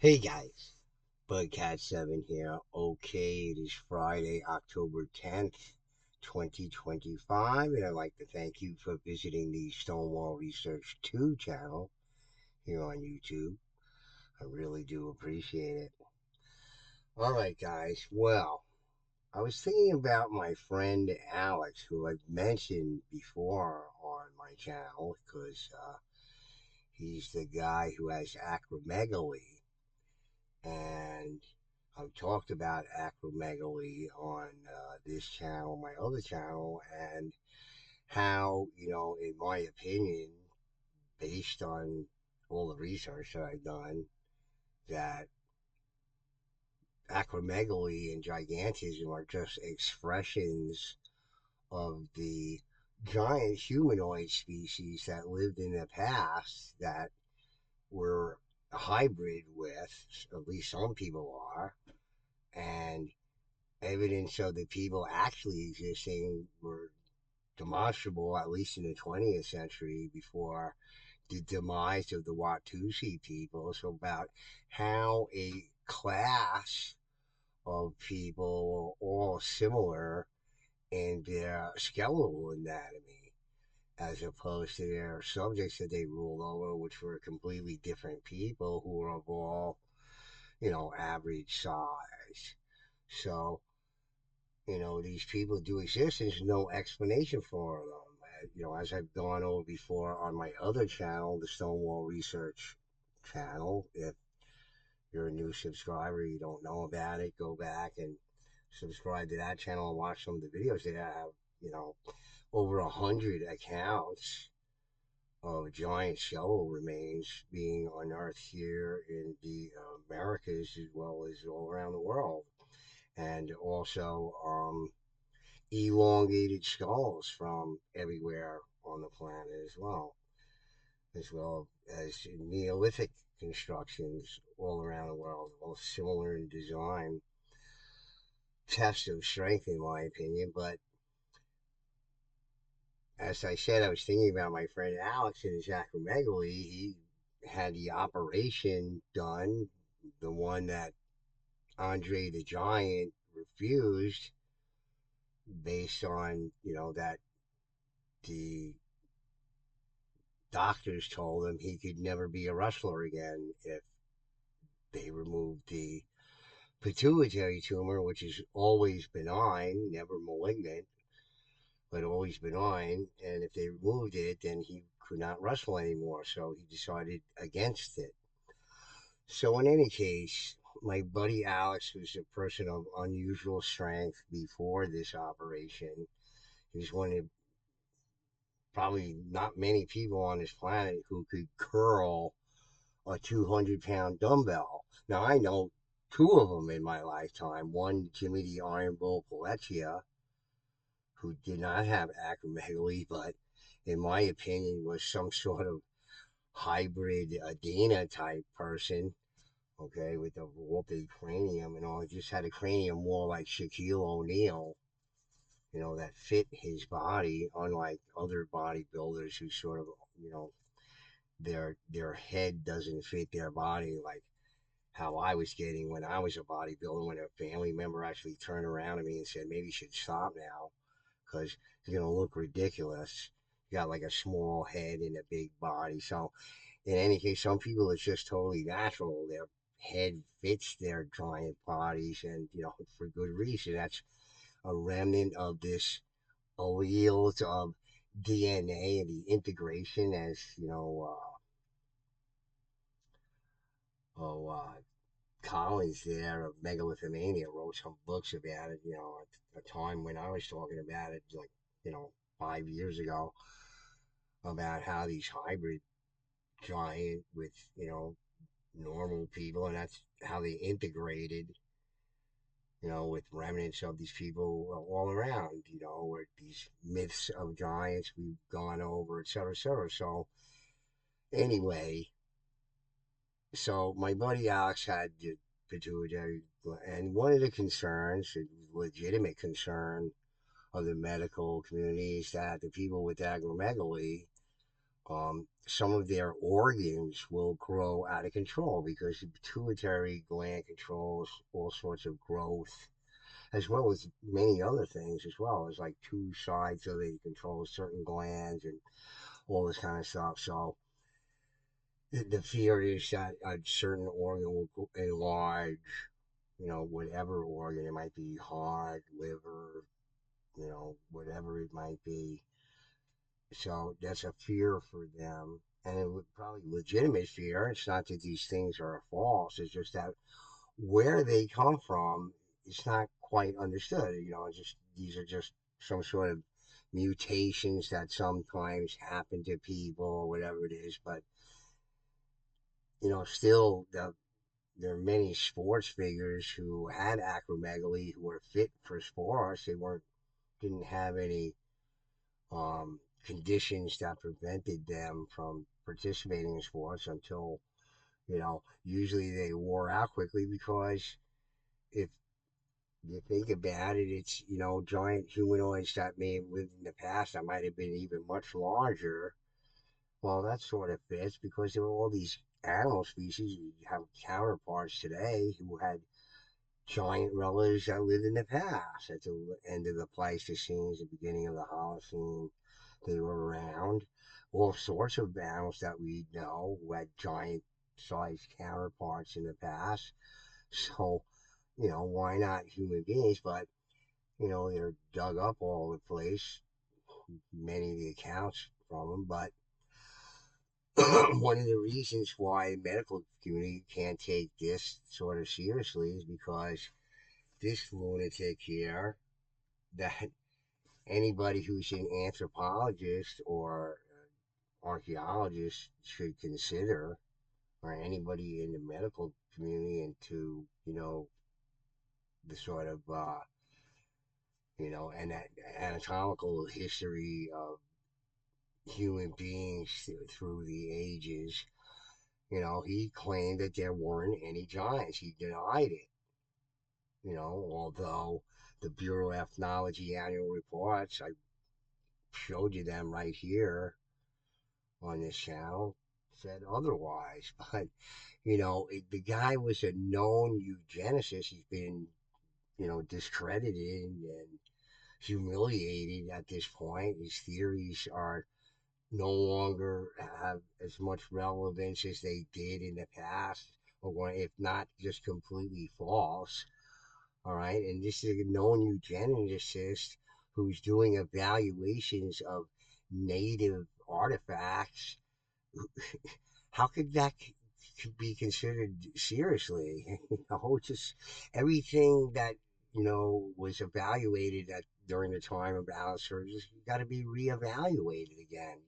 Hey guys, Bugcat7 here. Okay, it is Friday, October 10th, 2025, and I'd like to thank you for visiting the Stonewall Research 2 channel here on YouTube. I really do appreciate it. Alright, guys, well, I was thinking about my friend Alex, who I've mentioned before on my channel, because he's the guy who has acromegaly. And I've talked about acromegaly on this channel, my other channel, and how, in my opinion, based on all the research that I've done, that acromegaly and gigantism are just expressions of the giant humanoid species that lived in the past that we're hybrid with, at least some people are, and evidence of the people actually existing were demonstrable, at least in the 20th century, before the demise of the Watusi people. So, about how a class of people were all similar in their skeletal anatomy, as opposed to their subjects that they ruled over, which were completely different people who were of all, average size. So, these people do exist. There's no explanation for them. As I've gone over before on my other channel, the Stonewall Research channel. If you're a new subscriber, you don't know about it, go back and subscribe to that channel and watch some of the videos. They have, you know, over 100 accounts of giant shell remains being unearthed here in the Americas as well as all around the world. And also, elongated skulls from everywhere on the planet as well as Neolithic constructions all around the world, all similar in design. Test of strength, in my opinion. But as I said, I was thinking about my friend Alex and his acromegaly. He had the operation done, the one that Andre the Giant refused, based on, that the doctors told him he could never be a wrestler again if they removed the pituitary tumor, which is always benign, never malignant, but always benign. And if they removed it, then he could not wrestle anymore. So he decided against it. So, in any case, my buddy Alex was a person of unusual strength before this operation. He was one of probably not many people on this planet who could curl a 200-pound dumbbell. Now, I know two of them in my lifetime. One, Jimmy the Iron Bull Paletia, who did not have acromegaly, but in my opinion was some sort of hybrid Dana type person, okay, with a warped cranium and all. He just had a cranium more like Shaquille O'Neal, that fit his body, unlike other bodybuilders who sort of, their head doesn't fit their body, like how I was getting when I was a bodybuilder, when a family member actually turned around to me and said, maybe you should stop now because you're going to look ridiculous. You got like a small head and a big body. So, in any case, some people it's just totally natural. Their head fits their giant bodies, and, for good reason. That's a remnant of this alleles of DNA and the integration, as, Collins there of megalithomania wrote some books about it, at a time when I was talking about it, like, 5 years ago, about how these hybrid giant with, normal people, and that's how they integrated, with remnants of these people all around, with these myths of giants we've gone over, et cetera, et cetera. So, anyway, so my buddy Alex had the pituitary, and one of the concerns, a legitimate concern of the medical community, is that the people with acromegaly some of their organs will grow out of control because the pituitary gland controls all sorts of growth, as well as many other things as well. There's like two sides of it. It controls certain glands and all this kind of stuff. So the fear is that a certain organ will enlarge, whatever organ. It might be heart, liver, whatever it might be. So that's a fear for them. And it would probably legitimate fear. It's not that these things are false. It's just that where they come from, it's not quite understood. It's just these are just some sort of mutations that sometimes happen to people or whatever it is. But still there are many sports figures who had acromegaly who were fit for sports. They weren't didn't have any conditions that prevented them from participating in sports until usually they wore out quickly because if you think about it, it's giant humanoids that may have lived in the past that might have been even much larger. Well, that sort of fits because there were all these animal species. You have counterparts today who had giant relatives that lived in the past. At the end of the Pleistocene, the beginning of the Holocene, they were around. All sorts of animals that we know who had giant sized counterparts in the past. So, why not human beings? But, they're dug up all over the place, many of the accounts from them. But one of the reasons why the medical community can't take this sort of seriously is because this lunatic here, that anybody who's an anthropologist or archaeologist should consider, or anybody in the medical community into, the sort of, and that anatomical history of human beings through the ages. He claimed that there weren't any giants. He denied it. Although the Bureau of Ethnology annual reports, I showed you them right here on this channel, said otherwise. But, the guy was a known eugenicist. He's been, discredited and humiliated at this point. His theories are no longer have as much relevance as they did in the past, or if not just completely false. All right. And this is a known eugenicist who's doing evaluations of native artifacts. How could that be considered seriously? Just everything that was evaluated during the time of Alistair just got to be reevaluated again.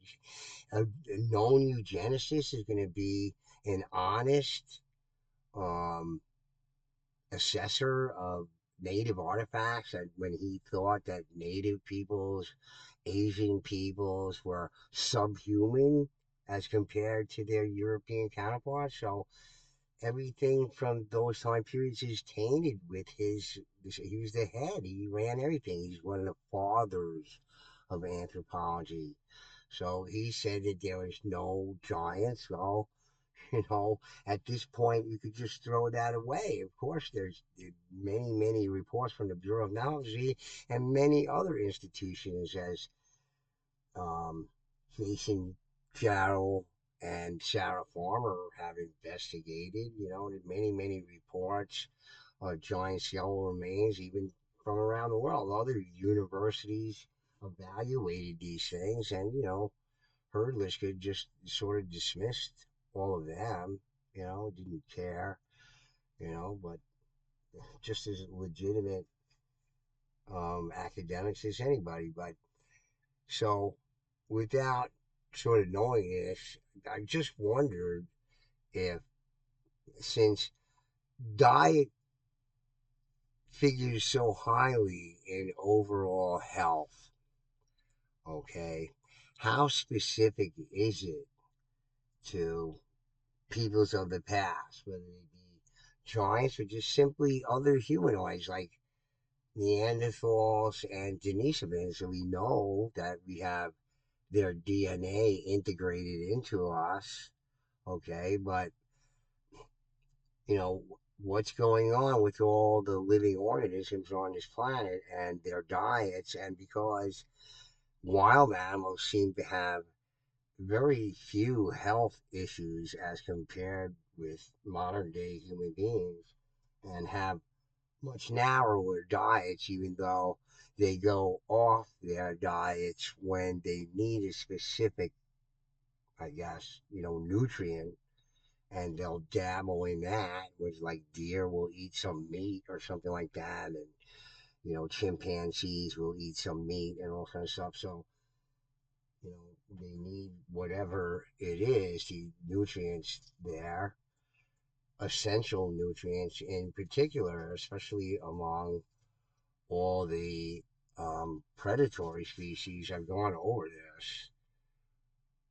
A known eugenicist is going to be an honest um, assessor of native artifacts, that when he thought that native peoples, Asian peoples were subhuman as compared to their European counterparts. So everything from those time periods is tainted with his. He was the head. He ran everything. He's one of the fathers of anthropology. So he said that there was no giants. Well, you know, at this point, you could just throw that away. Of course, there's many, many reports from the Bureau of Ethnology and many other institutions, as um, Jason Jarrell and Sarah Farmer have investigated. Many, many reports of giant skeletal remains, even from around the world. Other universities evaluated these things, and Herdlish just sort of dismissed all of them. Didn't care. But just as legitimate academics as anybody. But so, without sort of knowing this, I just wondered if, since diet figures so highly in overall health, okay, how specific is it to peoples of the past, whether they be giants or just simply other humanoids like Neanderthals and Denisovans? And we know that we have their DNA integrated into us. Okay, but you know what's going on with all the living organisms on this planet and their diets, and because wild animals seem to have very few health issues as compared with modern day human beings, and have much narrower diets, even though they go off their diets when they need a specific, I guess, nutrient, and they'll dabble in that, which like deer will eat some meat or something like that, and chimpanzees will eat some meat and all kind of stuff. So they need whatever it is, the nutrients there, essential nutrients in particular, especially among all the predatory species. I've gone over this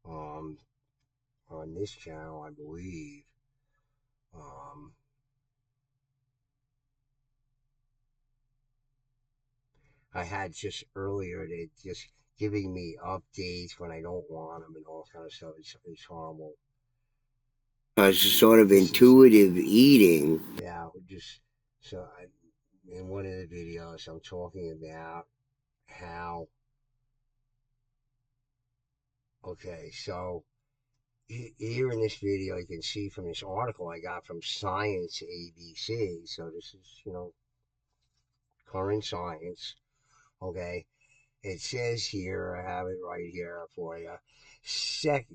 um, on this channel, I believe. Um, I had just earlier, they just giving me updates when I don't want them and all kind of stuff. It's horrible. It's a sort of This is intuitive eating. yeah, just so I, in one of the videos I'm talking about how okay, so here in this video you can see from this article I got from Science ABC. So this is current science. Okay, it says here, I have it right here for you.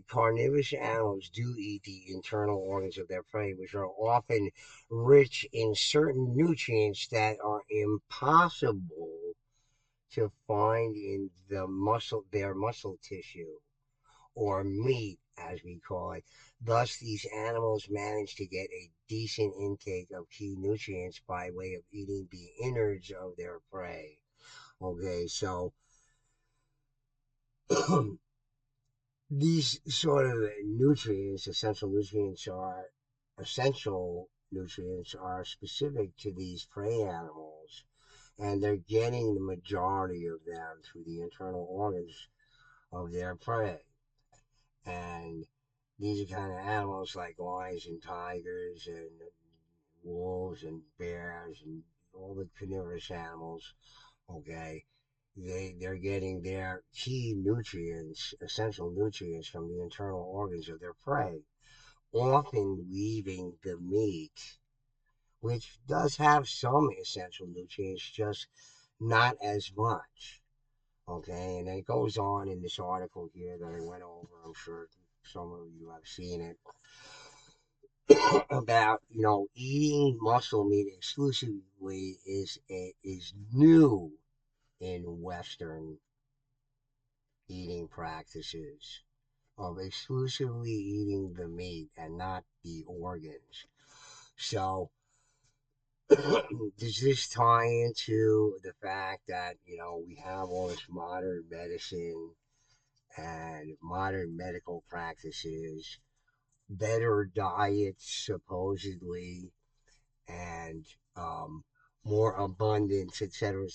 Carnivorous animals do eat the internal organs of their prey, which are often rich in certain nutrients that are impossible to find in their muscle tissue, or meat, as we call it. Thus, these animals manage to get a decent intake of key nutrients by way of eating the innards of their prey. Okay, so these sort of nutrients, essential nutrients, are specific to these prey animals, and they're getting the majority of them through the internal organs of their prey. And these are kind of animals like lions and tigers and wolves and bears and all the carnivorous animals. Okay, they're getting their key nutrients, essential nutrients, from the internal organs of their prey, often leaving the meat, which does have some essential nutrients, just not as much. Okay, and it goes on in this article here that I went over. I'm sure some of you have seen it about eating muscle meat exclusively is new in Western eating practices, of exclusively eating the meat and not the organs. So does this tie into the fact that we have all this modern medicine and modern medical practices, better diets supposedly, and more abundance, et cetera,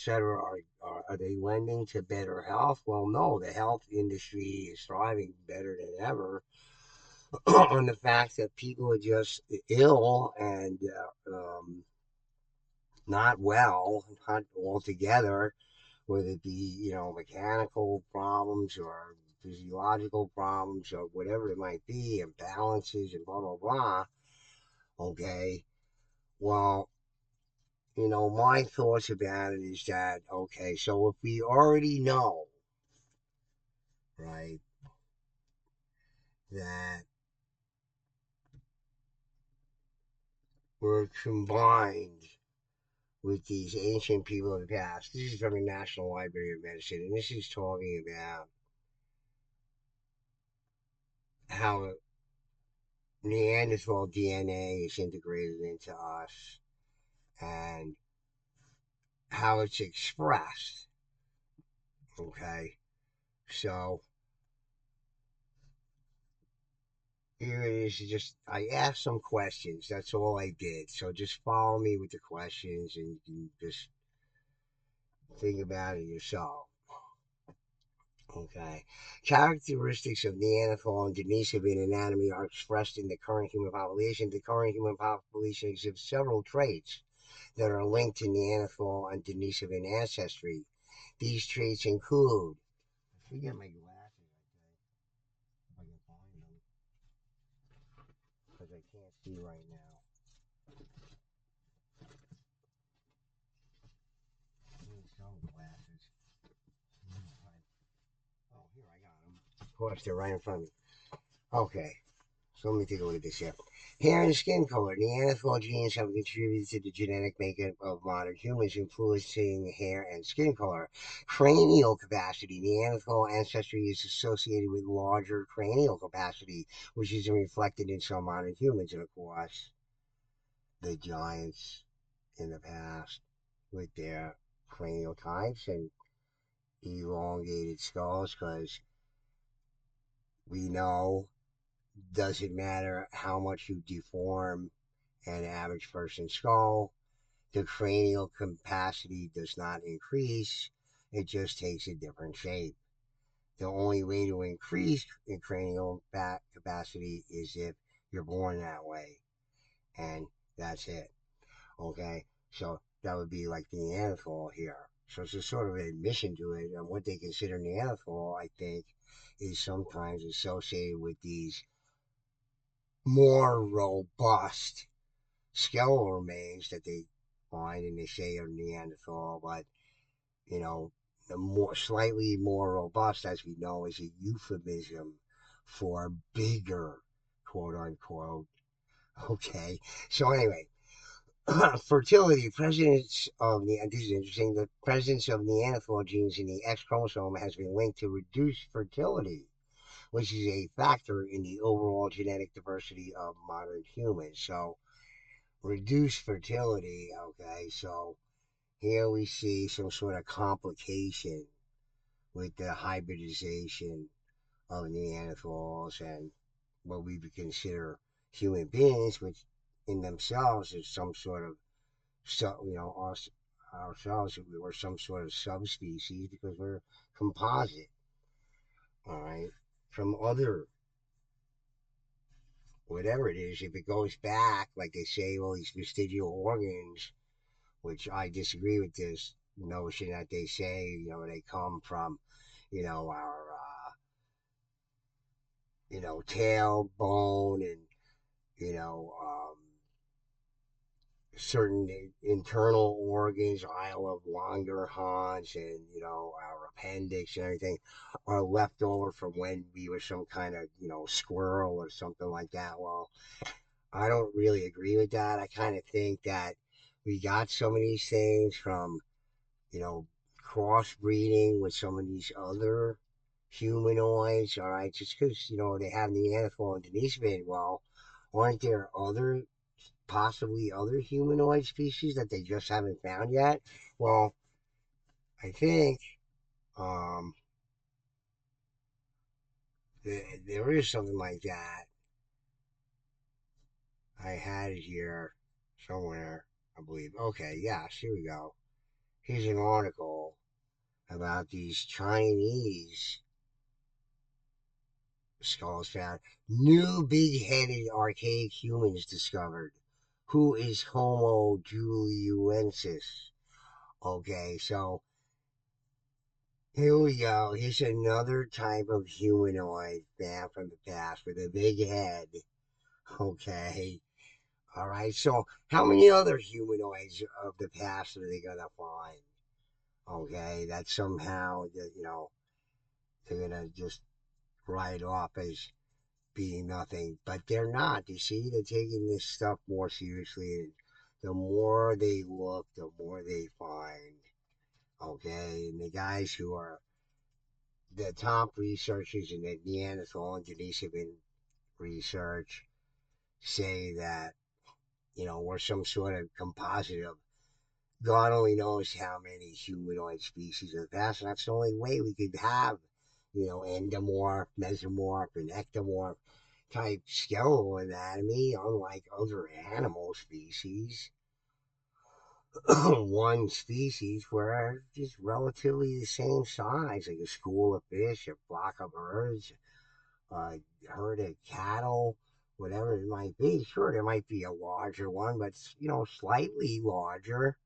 are they lending to better health? Well, no, the health industry is thriving better than ever on the fact that people are just ill and not well, not altogether, whether it be mechanical problems or physiological problems or whatever it might be, imbalances and blah blah blah. Okay, well, my thoughts about it is that okay, so if we already know, right, that we're combined with these ancient people of the past. This is from the National Library of Medicine, and this is talking about how Neanderthal DNA is integrated into us and how it's expressed. Okay, so here it is. Just I asked some questions. That's all I did. So just follow me with the questions, and you can just think about it yourself. Okay. Characteristics of Neanderthal and Denisovan anatomy are expressed in the current human population. The current human population exhibits several traits that are linked to Neanderthal and Denisovan ancestry. These traits include. I forget my glasses, if I can find them, because I can't see right now. I need some glasses. Oh, here I got them. Of course, they're right in front of me. Okay. So let me take a look at this here. Hair and skin color. Neanderthal genes have contributed to the genetic makeup of modern humans, influencing hair and skin color. Cranial capacity. Neanderthal ancestry is associated with larger cranial capacity, which is reflected in some modern humans, and of course, the giants in the past with their cranial types and elongated skulls, because we know doesn't matter how much you deform an average person's skull, the cranial capacity does not increase. It just takes a different shape. The only way to increase cranial capacity is if you're born that way. And that's it. Okay? So that would be like the Neanderthal here. So it's a sort of an admission to it. And what they consider Neanderthal, I think, is sometimes associated with these more robust skeletal remains that they find and they say are Neanderthal, but you know, the more slightly more robust, as we know, is a euphemism for bigger, quote unquote. Okay, so anyway, fertility presence of the this is interesting. The presence of Neanderthal genes in the X chromosome has been linked to reduced fertility, which is a factor in the overall genetic diversity of modern humans. So reduced fertility. Okay, so here we see some sort of complication with the hybridization of Neanderthals and what we would consider human beings, which in themselves is some sort of, us ourselves, we're some sort of subspecies because we're composite, all right, from other whatever it is. If it goes back, like they say, all these vestigial organs, which I disagree with this notion that they say, they come from, our, tailbone and, you know, um, certain internal organs, Isle of Langerhans, and, our appendix and everything are left over from when we were some kind of, squirrel or something like that. Well, I don't really agree with that. I kind of think that we got some of these things from, you know, crossbreeding with some of these other humanoids. All right, just because they have Neanderthal and Denisovan, well, aren't there possibly other humanoid species that they just haven't found yet? Well, I think um, there is something like that. I had it here somewhere, I believe. Okay, yes, here we go. Here's an article about these Chinese skulls found. New big-headed archaic humans discovered. Who is Homo juliensis? Okay, so here we go. Here's another type of humanoid found from the past with a big head. Okay, all right. So how many other humanoids of the past are they gonna find? Okay, that somehow they're gonna just write off as being nothing, but they're not. You see, they're taking this stuff more seriously, and the more they look, the more they find. Okay, and the guys who are the top researchers in the Neanderthal and Denisovan research say that we're some sort of composite of God only knows how many humanoid species in the past, and that's the only way we could have endomorph, mesomorph, and ectomorph type skeletal anatomy, unlike other animal species. one species where just relatively the same size, like a school of fish, a flock of birds, a herd of cattle, whatever it might be. Sure, there might be a larger one, but slightly larger,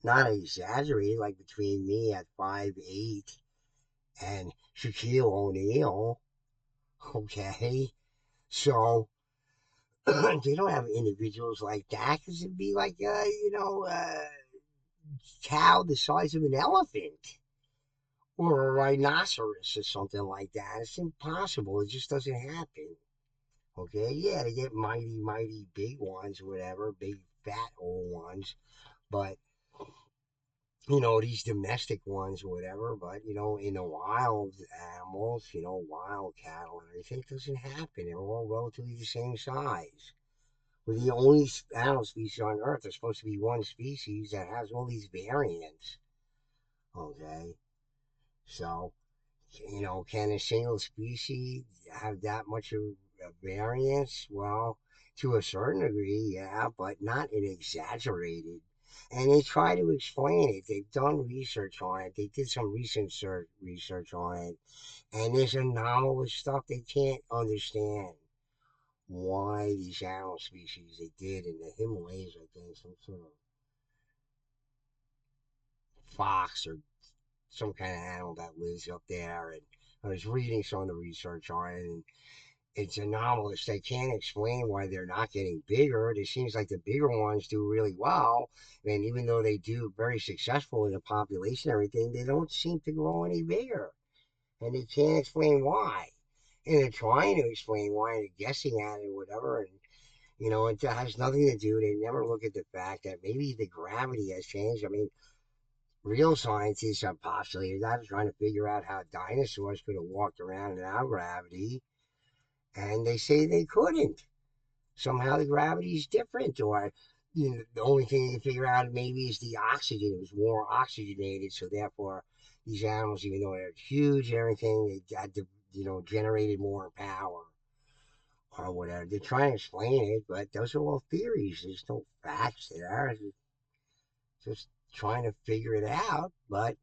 not exaggerated, like between me at 5'8" and Shaquille O'Neal. Okay, so they don't have individuals like that because it'd be like cow the size of an elephant or a rhinoceros or something like that. It's impossible. It just doesn't happen. Okay, yeah, they get mighty, mighty big ones, or whatever, big fat old ones, but these domestic ones or whatever, but in the wild animals, wild cattle and everything, it doesn't happen. They're all relatively the same size. We're the only animal species on Earth. There's supposed to be one species that has all these variants. Okay, so can a single species have that much of a variance? Well, to a certain degree, yeah, but not an exaggerated. And they try to explain it. They've done research on it. They did some recent research on it. And there's anomalous stuff they can't understand why these animal species they did in the Himalayas, I think, some sort of fox or some kind of animal that lives up there. And I was reading some of the research on it, and it's anomalous. They can't explain why they're not getting bigger. It seems like the bigger ones do really well. And even though they do very successful in the population and everything, they don't seem to grow any bigger. And they can't explain why. And they're trying to explain why, and they're guessing at it or whatever. And, it has nothing to do. They never look at the fact that maybe the gravity has changed. I mean, real scientists have postulated that, trying to figure out how dinosaurs could have walked around in our gravity, and they say they couldn't. Somehow the gravity is different, or the only thing you can figure out maybe is the oxygen. It was more oxygenated, so therefore these animals, even though they're huge and everything, they had to generated more power or whatever. They're trying to explain it, but those are all theories. There's no facts there. It's just trying to figure it out. But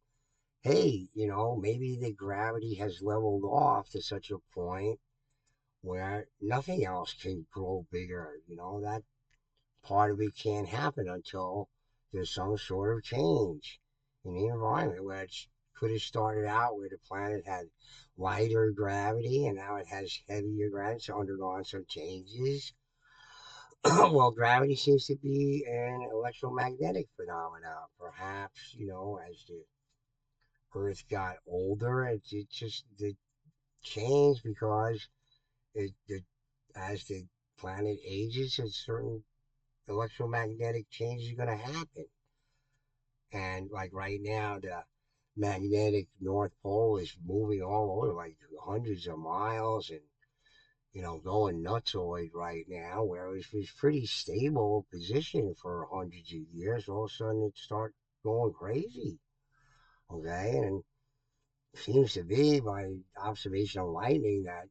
hey, maybe the gravity has leveled off to such a point where nothing else can grow bigger. That part of it can't happen until there's some sort of change in the environment, which could have started out where the planet had lighter gravity and now it has heavier gravity. It's undergone some changes. Well, gravity seems to be an electromagnetic phenomena. Perhaps, as the Earth got older, it just it changed because it as the planet ages, a certain electromagnetic changes are going to happen. And like right now, the magnetic North Pole is moving all over like hundreds of miles and going nutsoid right now, where it was pretty stable position for hundreds of years. All of a sudden, it start going crazy. Okay, and it seems to be by observational lightning that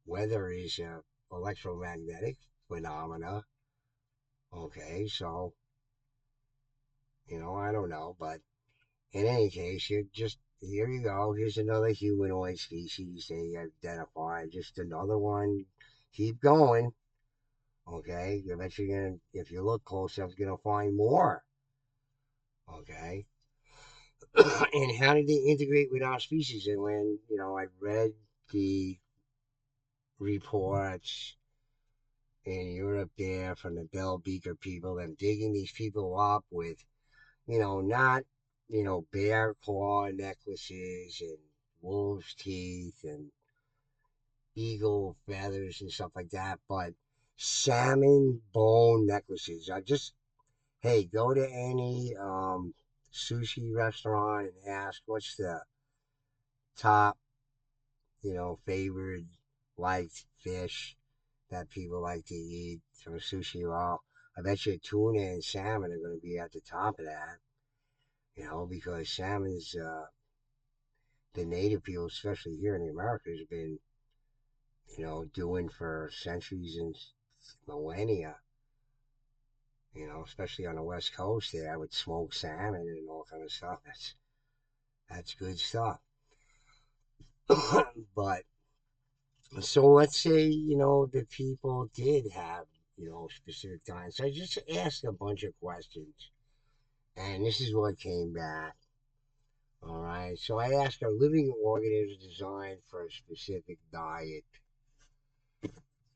weather is a electromagnetic phenomena. Okay, so I don't know, but in any case, you just here you go. Here's another humanoid species they identified. Just another one. Keep going. Okay, I bet you're gonna, if you look close enough, you're gonna find more. Okay, and how did they integrate with our species? And when I read the reports in Europe there from the Bell Beaker people, them digging these people up with not bear claw necklaces and wolf's teeth and eagle feathers and stuff like that, but salmon bone necklaces. I just hey, go to any sushi restaurant and ask what's the top, favorite liked fish that people like to eat from a sushi roll. I bet you tuna and salmon are going to be at the top of that, because salmon's the native people, especially here in the Americas, have been, doing for centuries and millennia. especially on the West Coast there with smoked salmon and all kind of stuff. That's good stuff. But so let's say, the people did have, specific diets. So I just asked a bunch of questions, and this is what came back. All right. So I asked, are living organisms designed for a specific diet?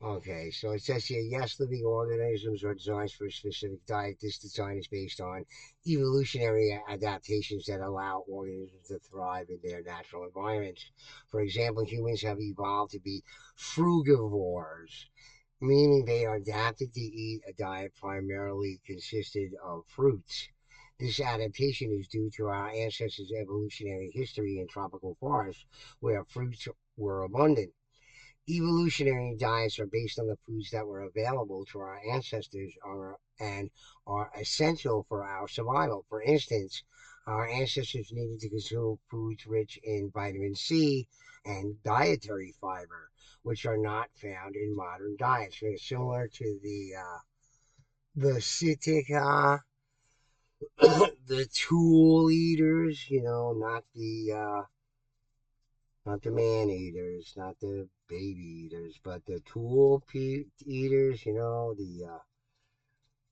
Okay, so it says here, yes, living organisms are designed for a specific diet. This design is based on evolutionary adaptations that allow organisms to thrive in their natural environments. For example, humans have evolved to be frugivores, meaning they are adapted to eat a diet primarily consisted of fruits. This adaptation is due to our ancestors' evolutionary history in tropical forests where fruits were abundant. Evolutionary diets are based on the foods that were available to our ancestors and are essential for our survival. For instance, our ancestors needed to consume foods rich in vitamin C and dietary fiber, which are not found in modern diets. They're similar to the Sitica, the tool eaters, not the man eaters, not the baby eaters, but the eaters, the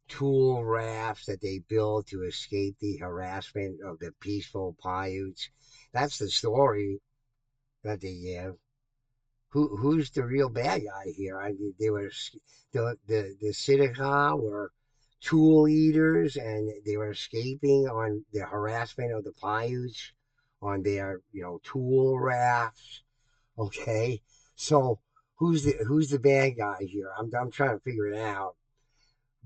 tool rafts that they build to escape the harassment of the peaceful Paiutes. That's the story that they give. Who's the real bad guy here? They were the Sitka were tool eaters, and they were escaping on the harassment of the Paiutes on their tool rafts. Okay, so who's the bad guy here? I'm trying to figure it out.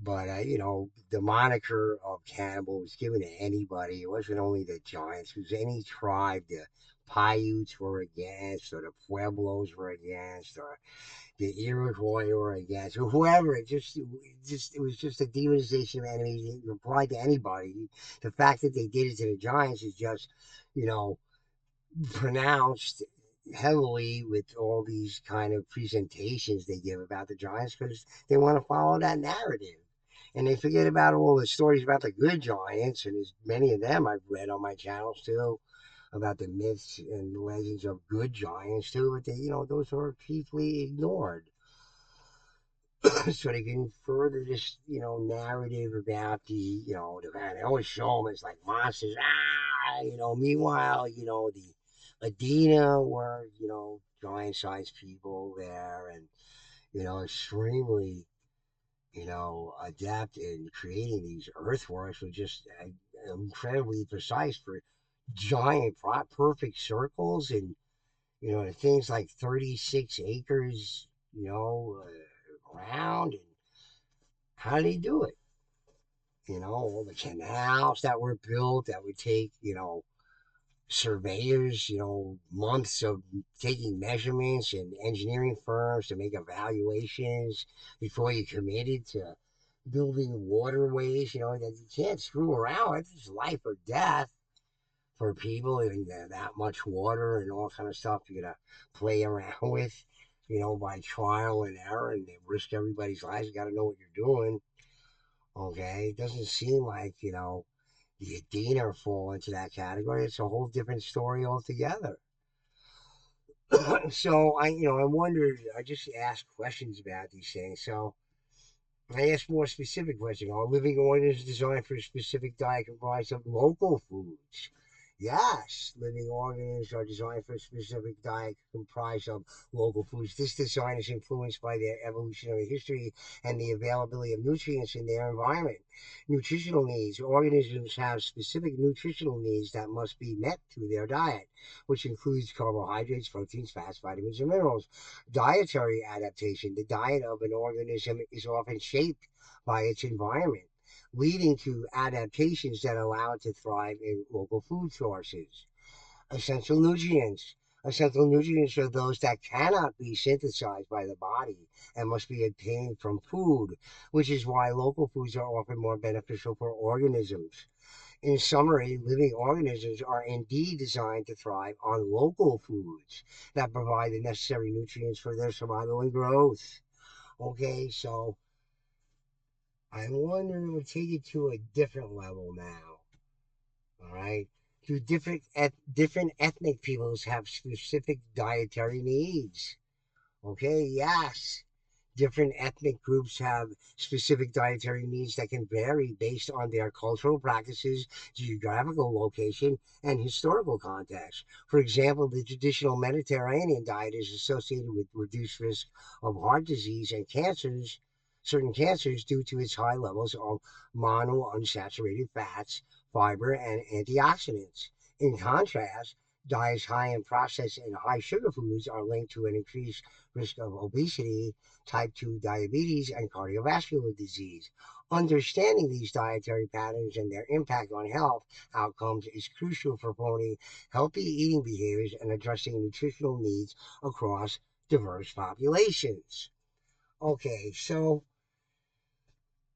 But the moniker of cannibal was given to anybody. It wasn't only the giants. It was any tribe the Paiutes were against, or the Pueblos were against, or the Iroquois were against, or whoever. It was just a demonization of enemies. It applied to anybody. The fact that they did it to the giants is just, you know, pronounced heavily with all these kind of presentations they give about the Giants because they want to follow that narrative. And they forget about all the stories about the good Giants, and there's many of them I've read on my channels too, about the myths and legends of good Giants too, but those are chiefly ignored. So they can further this, narrative about they always show them as like monsters. Meanwhile, the Adena were, giant-sized people there, and extremely, adept in creating these earthworks with just incredibly precise for giant, perfect circles, and things like 36 acres, around, and how did he do it? All the canals that were built that would take, surveyors, months of taking measurements and engineering firms to make evaluations before you committed to building waterways, that you can't screw around. It's life or death for people and that much water and all kind of stuff you're gonna play around with, by trial and error and risk everybody's lives. You got to know what you're doing. Okay, it doesn't seem like the Adena fall into that category. It's a whole different story altogether. So I wondered. I just asked questions about these things. So I asked more specific questions. Are living organisms designed for a specific diet comprised of local foods? Yes, living organisms are designed for a specific diet comprised of local foods. This design is influenced by their evolutionary history and the availability of nutrients in their environment. Nutritional needs. Organisms have specific nutritional needs that must be met through their diet, which includes carbohydrates, proteins, fats, vitamins, and minerals. Dietary adaptation. The diet of an organism is often shaped by its environment, leading to adaptations that allow it to thrive in local food sources. Essential nutrients. Essential nutrients are those that cannot be synthesized by the body and must be obtained from food, which is why local foods are often more beneficial for organisms. In summary, living organisms are indeed designed to thrive on local foods that provide the necessary nutrients for their survival and growth. Okay, so I'm wondering, we'll take it to a different level now. All right. Do different ethnic peoples have specific dietary needs? Okay, yes. Different ethnic groups have specific dietary needs that can vary based on their cultural practices, geographical location, and historical context. For example, the traditional Mediterranean diet is associated with reduced risk of heart disease and certain cancers due to its high levels of monounsaturated fats, fiber, and antioxidants. In contrast, diets high in processed and high sugar foods are linked to an increased risk of obesity, type 2 diabetes, and cardiovascular disease. Understanding these dietary patterns and their impact on health outcomes is crucial for promoting healthy eating behaviors and addressing nutritional needs across diverse populations. Okay, so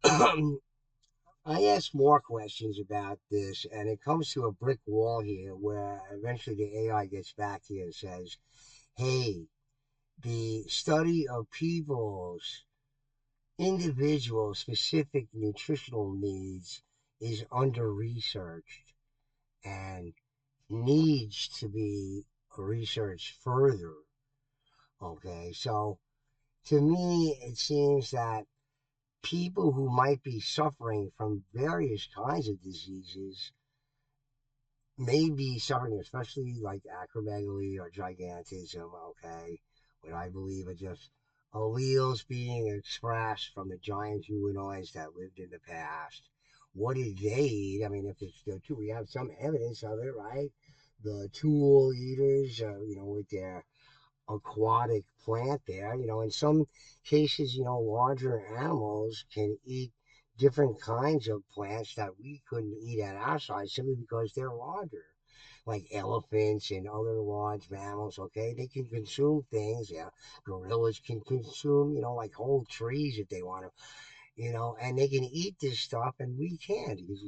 I asked more questions about this, and it comes to a brick wall here where eventually the AI gets back here and says, hey, the study of people's individual specific nutritional needs is under researched and needs to be researched further. Okay, so to me, it seems that people who might be suffering from various kinds of diseases may be suffering, especially like acromegaly or gigantism, okay, what I believe are just alleles being expressed from the giant humanoids that lived in the past. What did they eat? I mean, if it's the two, we have some evidence of it, right? The tool eaters, with their aquatic plant there. In some cases, larger animals can eat different kinds of plants that we couldn't eat at our size simply because they're larger. Like elephants and other large mammals, okay? They can consume things. Yeah, gorillas can consume, like whole trees if they want to, and they can eat this stuff, and we can't because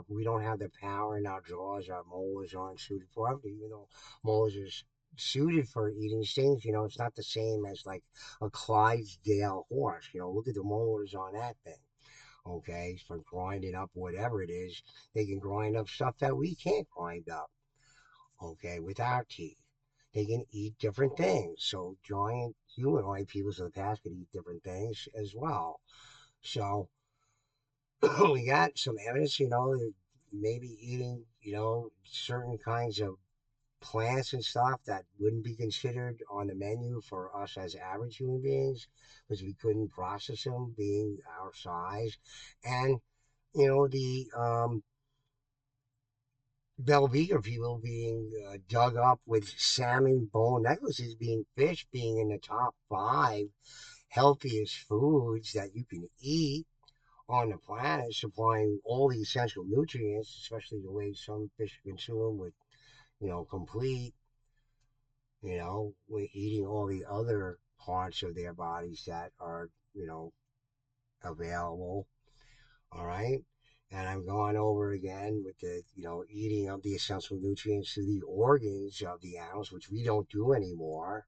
we don't have the power in our jaws. Our molars aren't suited for it, even though molars are suited for eating things. It's not the same as like a Clydesdale horse. Look at the molars on that thing. Okay, for grinding up whatever it is, they can grind up stuff that we can't grind up. Okay, with our teeth. They can eat different things. So giant humanoid peoples of the past could eat different things as well. So we got some evidence, maybe eating, certain kinds of plants and stuff that wouldn't be considered on the menu for us as average human beings because we couldn't process them being our size. And, the Belviga people being dug up with salmon bone necklaces, being fish being in the top five healthiest foods that you can eat on the planet, supplying all the essential nutrients, especially the way some fish consume with, complete, with eating all the other parts of their bodies that are, available. All right. And I'm going over again with the, eating of the essential nutrients to the organs of the animals, which we don't do anymore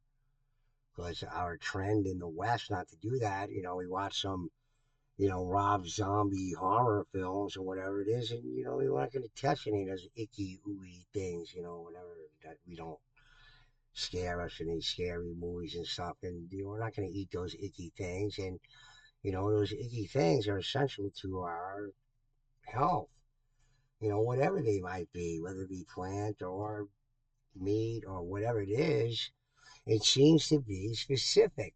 because our trend in the West not to do that. We watch some Rob Zombie horror films or whatever it is, and we're not going to touch any of those icky, ooey things, whatever that we don't scare us in these scary movies and stuff, and we're not going to eat those icky things, and those icky things are essential to our health, whatever they might be, whether it be plant or meat or whatever it is. It seems to be specific.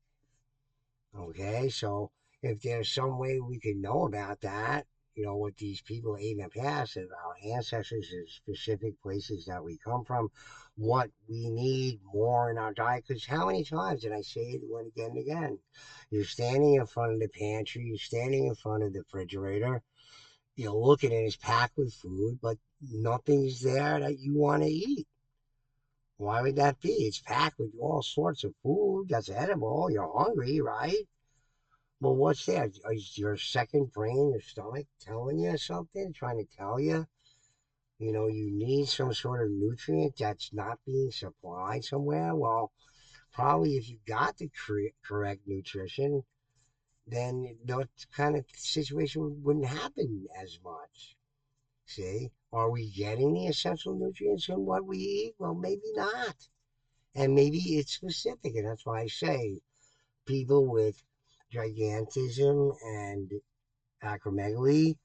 Okay, so if there's some way we can know about that, what these people ate in the past, and our ancestors in specific places that we come from, what we need more in our diet. Because how many times did I say it again and again? You're standing in front of the pantry, you're standing in front of the refrigerator, you're looking at it's packed with food, but nothing's there that you want to eat. Why would that be? It's packed with all sorts of food that's edible. You're hungry, right? Well, what's that? Is your second brain, your stomach, telling you something? Trying to tell you, you need some sort of nutrient that's not being supplied somewhere? Well, probably if you got the correct nutrition, then that kind of situation wouldn't happen as much. See, are we getting the essential nutrients in what we eat? Well, maybe not. And maybe it's specific. And that's why I say people with gigantism and acromegaly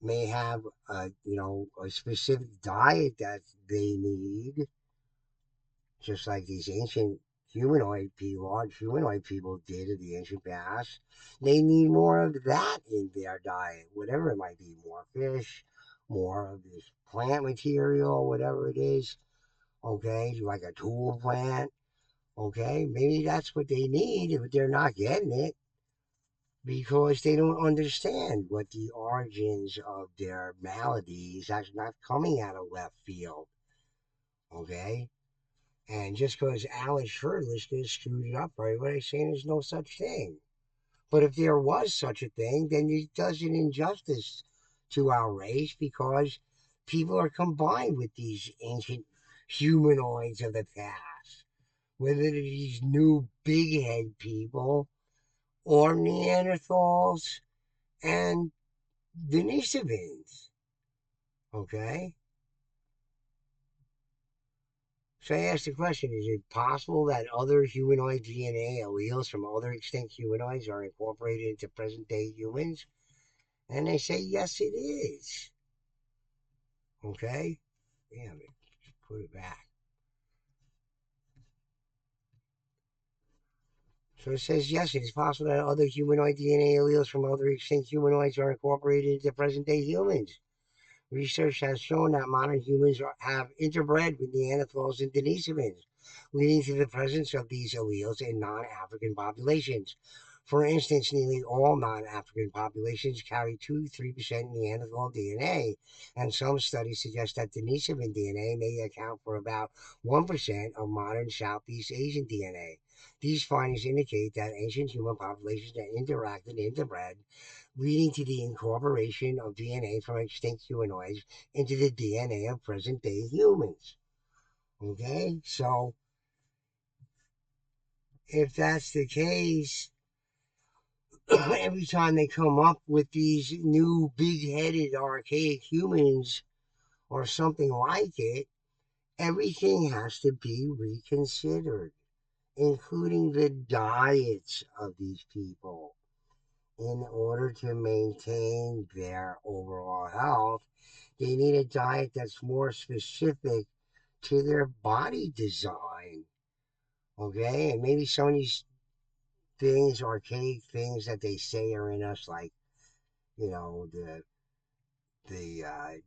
may have a specific diet that they need, just like these ancient large humanoid people did in the ancient past. They need more of that in their diet, whatever it might be, more fish, more of this plant material, whatever it is. Okay, like a tool plant. Okay, maybe that's what they need if they're not getting it because they don't understand what the origins of their maladies are not coming out of left field. Okay, and just because Alice Shirtless just screwed it up, right? What I'm saying is no such thing. But if there was such a thing, then it does an injustice to our race because people are combined with these ancient humanoids of the past, whether they're these new big head people or Neanderthals and Denisovans. Okay? So I asked the question, is it possible that other humanoid DNA alleles from other extinct humanoids are incorporated into present day humans? And they say, yes, it is. Okay? Damn it. Just put it back. So it says, yes, it is possible that other humanoid DNA alleles from other extinct humanoids are incorporated into present day humans. Research has shown that modern humans have interbred with Neanderthals and Denisovans, leading to the presence of these alleles in non African populations. For instance, nearly all non African populations carry 2 to 3% Neanderthal DNA, and some studies suggest that Denisovan DNA may account for about 1% of modern Southeast Asian DNA. These findings indicate that ancient human populations that interacted and interbred, leading to the incorporation of DNA from extinct humanoids into the DNA of present day humans. Okay, so if that's the case, every time they come up with these new big headed archaic humans or something like it, everything has to be reconsidered, including the diets of these people, in order to maintain their overall health. They need a diet that's more specific to their body design. Okay, and maybe some of these things, archaic things that they say are in us, like the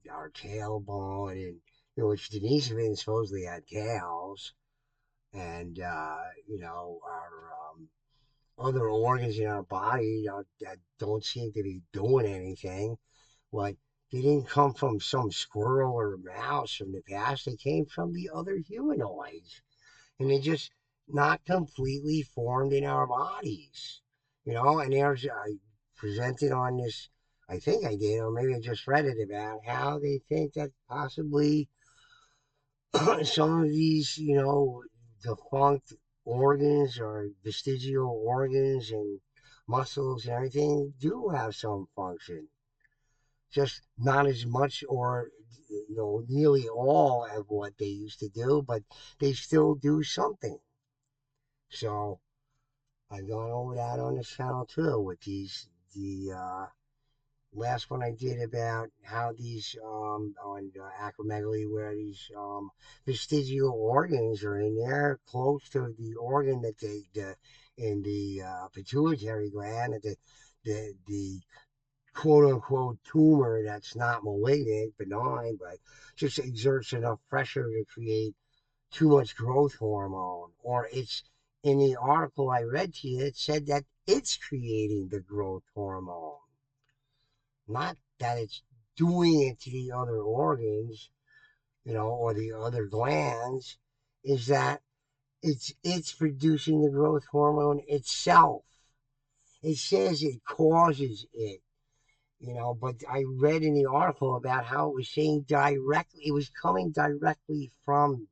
our tailbone, and which Denisovans supposedly had tails, and our other organs in our body that don't seem to be doing anything. Like, they didn't come from some squirrel or mouse from the past. They came from the other humanoids, and they just not completely formed in our bodies. And there's I presented on this. I think I did, or maybe I just read it about how they think that possibly some of these, defunct organs or vestigial organs and muscles and everything do have some function, just not as much or nearly all of what they used to do, but they still do something. So I've gone over that on the channel too with the last one I did about how these on acromegaly, where these vestigial organs are in there close to the organ that the in the pituitary gland, that the quote unquote tumor that's not malignant, benign, but just exerts enough pressure to create too much growth hormone. Or it's in the article I read to you, it said that it's creating the growth hormone, not that it's doing it to the other organs, or the other glands, is that it's producing the growth hormone itself. It says it causes it, but I read in the article about how it was saying directly, it was coming directly from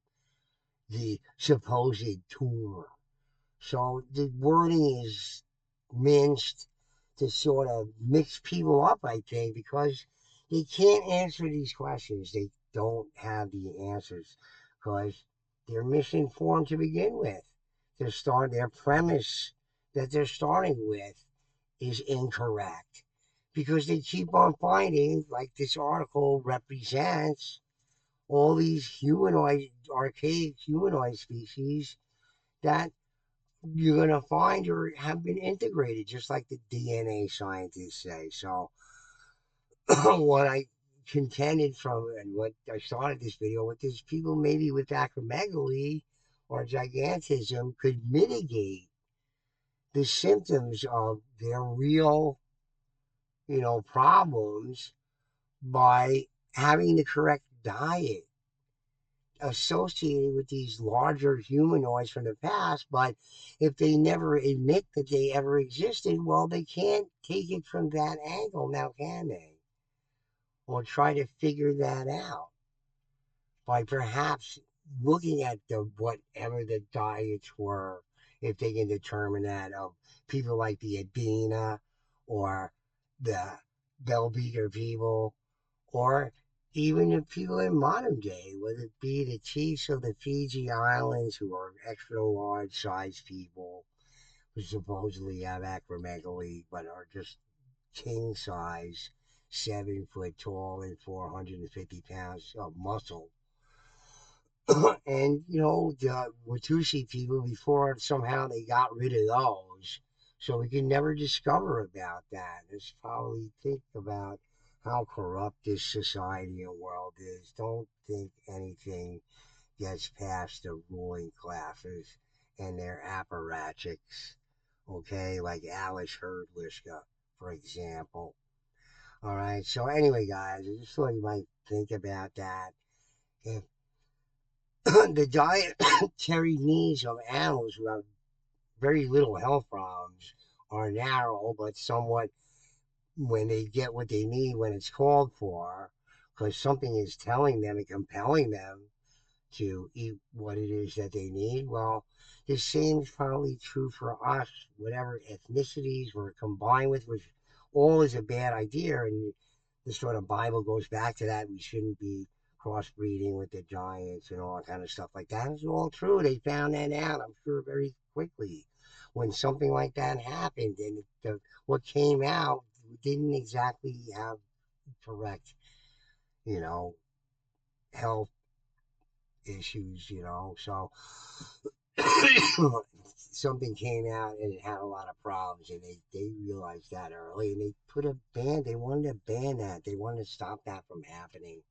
the supposed tumor. So the wording is minced, to sort of mix people up, I think, because they can't answer these questions. They don't have the answers because they're misinformed to begin with. Their premise that they're starting with is incorrect because they keep on finding, like this article represents, all these humanoid, archaic humanoid species that you're going to find or have been integrated, just like the DNA scientists say. So, what I contended from and what I started this video with is people maybe with acromegaly or gigantism could mitigate the symptoms of their real, problems by having the correct diet associated with these larger humanoids from the past. But if they never admit that they ever existed, well, they can't take it from that angle now, can they? Or try to figure that out by perhaps looking at the whatever the diets were, if they can determine that, of people like the Adena or the Belbeaker people, or even the people in modern day, whether it be the chiefs of the Fiji Islands, who are extra large sized people who supposedly have acromegaly but are just king size, 7 foot tall and 450 pounds of muscle. And the Watusi people, before somehow they got rid of those, so we can never discover about that. Let's probably think about how corrupt this society and world is. Don't think anything gets past the ruling classes and their apparatchiks. Okay, like Alice Herdliska, for example. All right. So anyway, guys, I just thought you might think about that. If the dietary needs of animals who have very little health problems are narrow, but somewhat, when they get what they need when it's called for, because something is telling them and compelling them to eat what it is that they need. Well, the same is probably true for us, whatever ethnicities we're combined with, which all is a bad idea. And the sort of Bible goes back to that. We shouldn't be crossbreeding with the giants and all that kind of stuff like that. It's all true. They found that out, I'm sure, very quickly when something like that happened. And what came out didn't exactly have correct, you know, health issues. So something came out and it had a lot of problems, and they realized that early, and they put a ban. They wanted to ban that. They wanted to stop that from happening.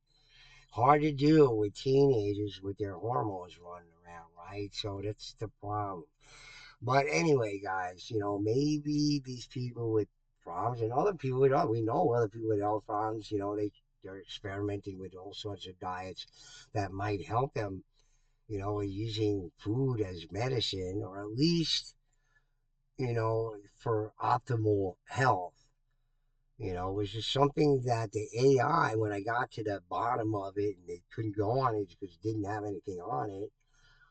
Hard to do with teenagers with their hormones running around, right? So that's the problem. But anyway, guys, maybe these people with problems and other people with, we know other people with health problems, they're experimenting with all sorts of diets that might help them, using food as medicine, or at least, for optimal health. Which is something that the AI, when I got to the bottom of it and they couldn't go on it because it didn't have anything on it,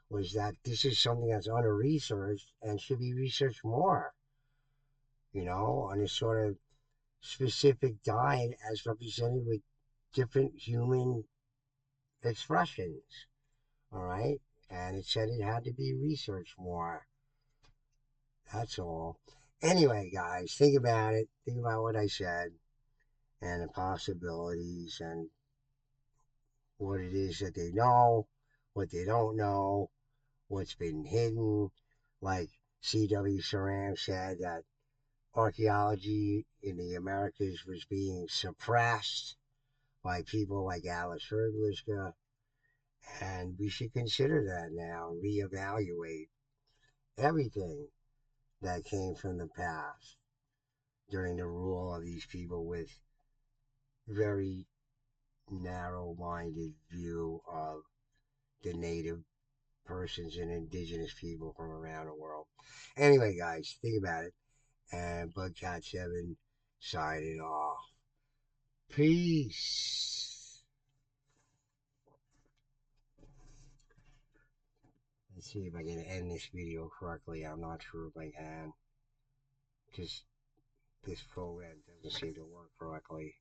was that this is something that's under researched and should be researched more, on a sort of specific diet as represented with different human expressions. All right. And it said it had to be researched more. That's all. Anyway, guys, think about it. Think about what I said and the possibilities and what it is that they know, what they don't know, what's been hidden. Like C.W. Saran said, that archaeology in the Americas was being suppressed by people like Alice Herdliska, and we should consider that now and reevaluate everything that came from the past during the rule of these people with very narrow-minded view of the native persons and indigenous people from around the world. Anyway, guys, think about it. And Bugcat7 signing off. Peace. Let's see if I can end this video correctly. I'm not sure if I can. Just this program doesn't seem to work correctly.